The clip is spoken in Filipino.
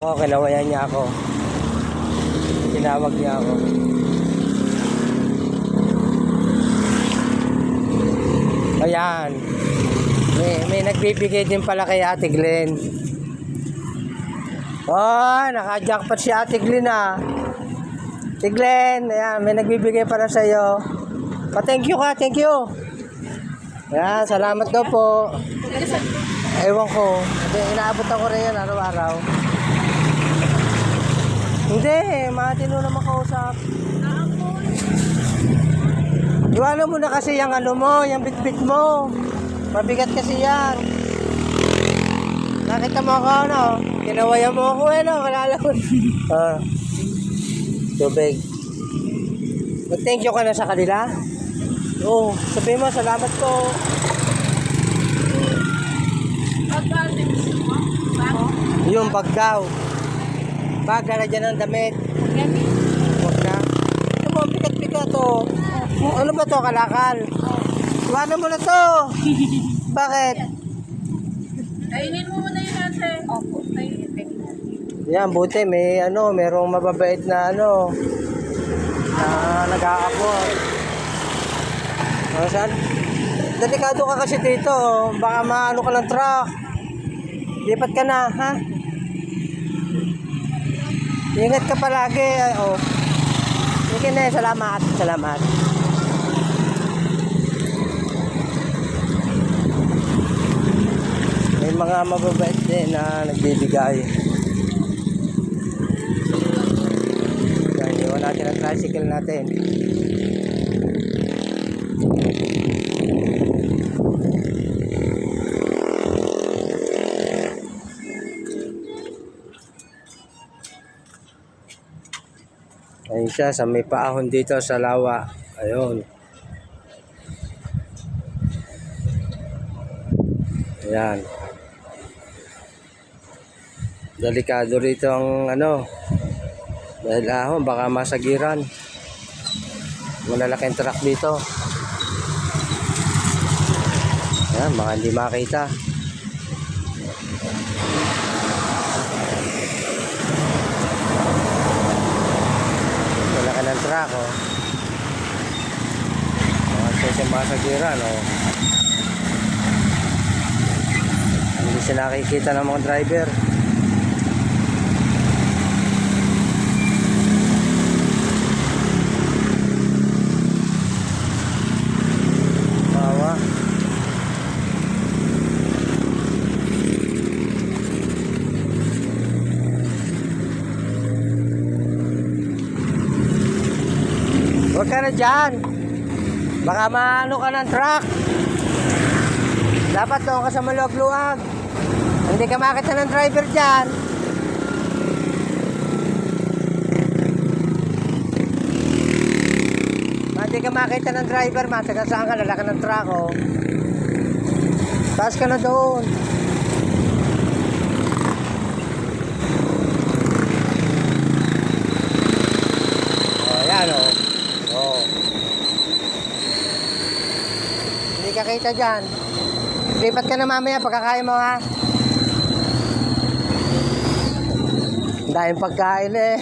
Oo, kinawayan niya ako. Tinawag niya ako. Ayan. May nagbibigay din pala kay Ate Glenn. Oh, naka-jackpot si Ate Glenn ah. Ate Glenn, ayan, may nagbibigay para sa iyo. Pa-thank you ka, thank you. Ayan, salamat daw po. Ewan ko. Hindi, inaabot ako rin yan araw-araw. Hindi, matino na makausap. Iwanan mo na kasi yung ano mo, yung bitbit mo. Mabigat kasi yan. Nakita mo ako, no? Kinawayan mo ako, no? Kalalakot. Tubig. Thank you ka na sa kanila. Oo, sabihin mo, salamat po. Yung bag daw. Bag na dyan ang damit. Huwag na. Ano mo, bigat-bigat to. Ano ba to, kalakal? Iwanan mo na to. Bakit? Kainin mo muna yun ate. Opo. Yan, buti may ano, merong mababait na ano na nag-aabot. Saan? Delikado ka kasi dito. Baka maano ka ng truck. Lipat ka na, ha? Ingat ka palagi. Oh. Sige na, salamat. Salamat. May mga mababait din na nagbibigay. Yan, iwan natin ang tricycle natin. Ayun siya, sa may paahon dito sa lawa. Ayun. Ayan. Delikado rito ang ano. Dahil ahon, baka masagiran. Malalaking truck dito. Ayan, baka hindi makita. Malaki ng truck, oh. Mga masagiran, oh. Hindi siya nakikita ng mga driver. Bawa. Huwag ka na dyan. Baka maano ka ng truck. Dapat doon ka sa maluwag-luwag. Hindi ka makita ng driver dyan. Hindi ka makita ng driver, matagasaan ka, lalaki ng truck, oh. Taas ka na doon. Oh, yan, oh. Oh. Hindi ka kita dyan. Lipat ka na mamaya pagkakain mo, ha. Dahil pagkain, eh.